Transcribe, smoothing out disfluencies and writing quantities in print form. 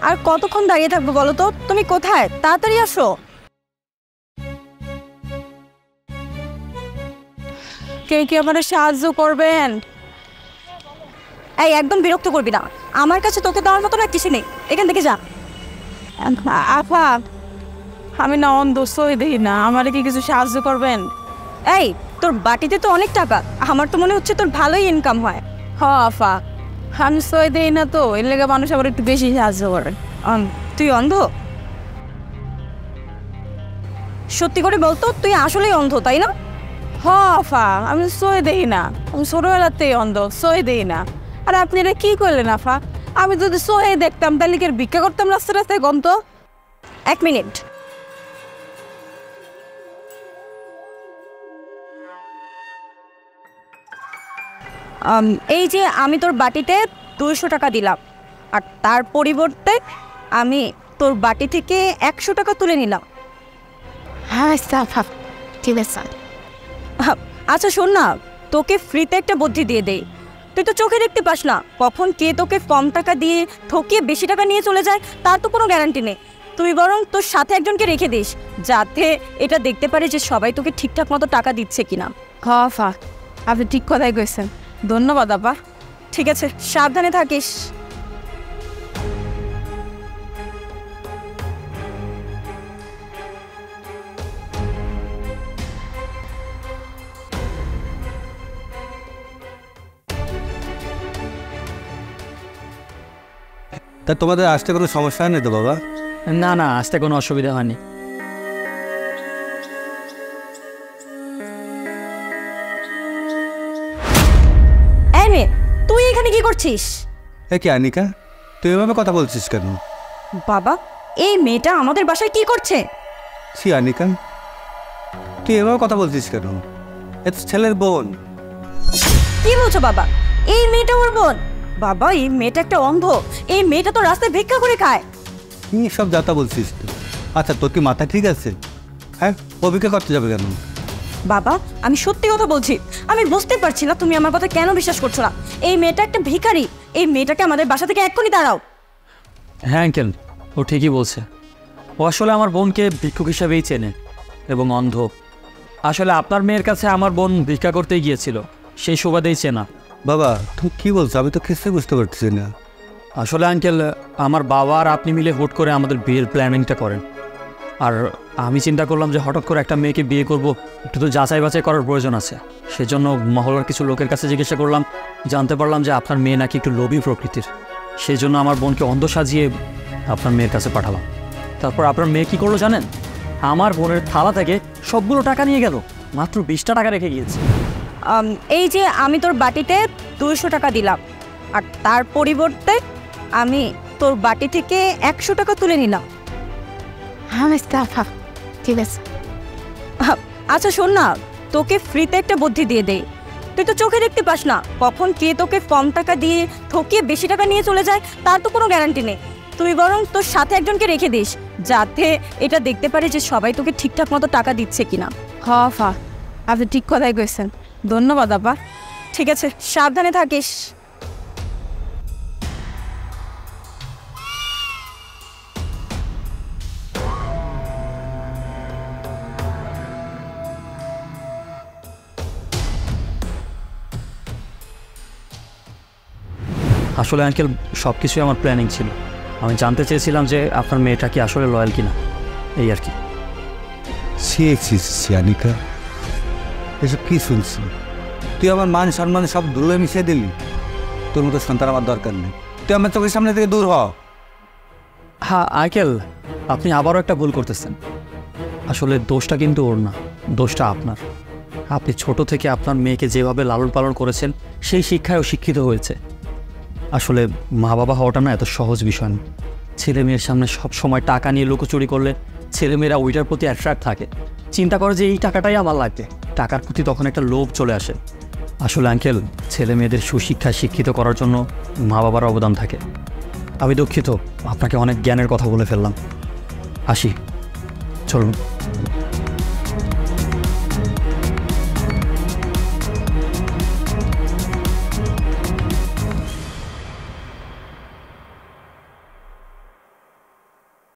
আর কতক্ষণ দাঁড়িয়ে থাকবো বলো তো? তুমি কোথায়? তাড়াতাড়ি আসো। কে কি আমাদের সাহায্য করবেন? এই একদম বিরক্ত করবি না, আমার কাছে তোকে দেওয়ার মতো না কিছু নেই, এখান থেকে যা। আপা আমি না অন্ধ, সই দেখি না, আমারে কি কিছু সাহায্য করবেন? এই তোর বাটিতে তো অনেক টাকা, আমার তো মনে হচ্ছে তোর ভালোই ইনকাম হয়। হ আফা, আমি সই দেই না তো, এর লেগে মানুষ আবার একটু বেশি সাহায্য করে। তুই অন্ধ? সত্যি করে বলতো, তুই আসলেই অন্ধ তাই না? হ আফা, আমি সই দেই না, আমি ছোটবেলাতেই অন্ধ, সই দেই না। আর আপনি এটা কি করলেন আফা? আমি যদি সই দেখতাম তাহলে কি ভিক্ষা করতাম রাস্তায় রাস্তায়? গন্ত 1 মিনিট। এই যে আমি তোর বাটিতে 200 টাকা দিলাম, আর তার পরিবর্তে আমি তোর বাটি থেকে 100 টাকা তুলে নিলাম। হ্যাঁ স্যার, ঠিক আছে। আচ্ছা শোন না, তোকে ফ্রিতে একটা বুদ্ধি দিয়ে দেই। তুই তো চোখে দেখতে পাস না কখন কে তোকে কম টাকা দিয়ে ঠকিয়ে বেশি টাকা নিয়ে চলে যায়, তার তো কোনো গ্যারান্টি নেই। তুই বরং তোর সাথে একজনকে রেখে দিস, যাতে এটা দেখতে পারে যে সবাই তোকে ঠিকঠাক মতো টাকা দিচ্ছে কিনা। হ্যাঁ আফা, আপনি ঠিক কথাই কইছেন। ধন্যবাদ আপা। ঠিক আছে, সাবধানে থাকিস। তা তোমাদের আসতে কোনো সমস্যা নেই তো বাবা? না না, আসতে কোনো অসুবিধা হয়নি। এই মেয়ে, তুই এখানে কি করছিস? এ কি আনিকা, তুই এভাবে কথা বলছিস কেন? বাবা, এই মেয়েটা আমাদের বাসায় কি করছে? সি আনিকা, তুই এভাবে কথা বলছিস কেন? এ তো ছেলের বোন। কি বলছো বাবা? এই মেয়েটা ওর বোন? বাবা, এই মেয়েটা একটা অন্ধ, এই মেয়েটা তো রাস্তায় ভিক্ষা করে খায়। কি সব যাতা বলছিস তুই? আচ্ছা তোর কি মাথা ঠিক আছে? হ্যাঁ, ও ভিক্ষা করতে যাবে কেন? বাবা, আমি সত্যি কথা বলছি, আমি বুঝতে পারছি না তুমি আমার কথা কেন বিশ্বাস করছো না। এই মেয়েটা একটা ভিখারি, এই মেয়েটাকে আমাদের বাসা থেকে এক্ষুনি তাড়াও। হ্যাঁ আঙ্কেল, ও ঠিকই বলছে। ও আসলে আমার বোনকে ভিক্ষুক হিসাবেই চেনে এবং অন্ধ। আসলে আপনার মেয়ের কাছে আমার বোন ভিক্ষা করতেই গিয়েছিল, সেই সুবাদেই চেনা। বাবা তুই কি বলছো? আমি তো কিছুই বুঝতে পারছি না। আসলে আঙ্কেল, আমার বাবা আর আপনি মিলে হুট করে আমাদের বিয়ের প্ল্যানিংটা করেন। আর আমি চিন্তা করলাম যে হঠাৎ করে একটা মেয়েকে বিয়ে করব, একটু তো যাচাই বাছাই করার প্রয়োজন আছে। সেজন্য মহল্লার কিছু লোকের কাছে জিজ্ঞাসা করলাম, জানতে পারলাম যে আপনার মেয়ে নাকি একটু লোভী প্রকৃতির। সেই জন্য আমার বোনকে অন্ধ সাজিয়ে আপনার মেয়ের কাছে পাঠালাম। তারপর আপনার মেয়ে কী করলো জানেন? আমার বোনের থালা থেকে সবগুলো টাকা নিয়ে গেল, মাত্র 20টা টাকা রেখে গিয়েছে। এই যে আমি তোর বাটিতে 200 টাকা দিলাম, আর তার পরিবর্তে আমি তোর বাটি থেকে 100 টাকা তুলে নিলাম। হ্যাঁ স্যার, ঠিক আছে। আচ্ছা শোন না, তোকে ফ্রিতে একটা বুদ্ধি দিয়ে দেই। তুই তো চোখে দেখতে পাস না কখন কে তোকে কম টাকা দিয়ে ঠকিয়ে বেশি টাকা নিয়ে চলে যায়, তার তো কোনো গ্যারান্টি নেই। তুই বরং তোর সাথে একজনকে রেখে দিস, যাতে এটা দেখতে পারে যে সবাই তোকে ঠিকঠাক মতো টাকা দিচ্ছে কিনা। হ্যাঁ আফা, আপনি ঠিক কথাই কইছেন। ধন্যবাদ আপা। ঠিক আছে, সাবধানে থাকিস। আসলে আঙ্কেল, সব কিছুই আমার প্ল্যানিং ছিল। আমি জানতে চেয়েছিলাম যে আপনার মেয়েটা কি আসলে লয়াল কিনা, এই আর কি। আনিকা, এসব কি শুনছি? তুই আমার মান সম্মান সব ধুলোয় মিশিয়ে দিলি। তোর মতো সন্তান আমার দরকার নেই, তুই আমার চোখের সামনে থেকে দূর হ। হ্যাঁ আঙ্কেল, আপনি আবারও একটা ভুল করতেছেন। আসলে দোষটা কিন্তু ওর না, দোষটা আপনার। আপনি ছোট থেকে আপনার মেয়েকে যেভাবে লালন পালন করেছেন, সেই শিক্ষায়ও শিক্ষিত হয়েছে। আসলে মা বাবা হওয়াটা না এত সহজ বিষয় না। ছেলে মেয়ের সামনে সব সময় টাকা নিয়ে লুকোচুরি করলে ছেলেমেয়েরা ওইটার প্রতি অ্যাট্রাক্ট থাকে, চিন্তা করে যে এই টাকাটাই আমার লাগবে। টাকার প্রতি তখন একটা লোভ চলে আসে। আসলে আঙ্কেল, ছেলে মেয়েদের সুশিক্ষায় শিক্ষিত করার জন্য মা বাবার অবদান থাকে। আমি দুঃখিত, আপনাকে অনেক জ্ঞানের কথা বলে ফেললাম। আসি, চলুন।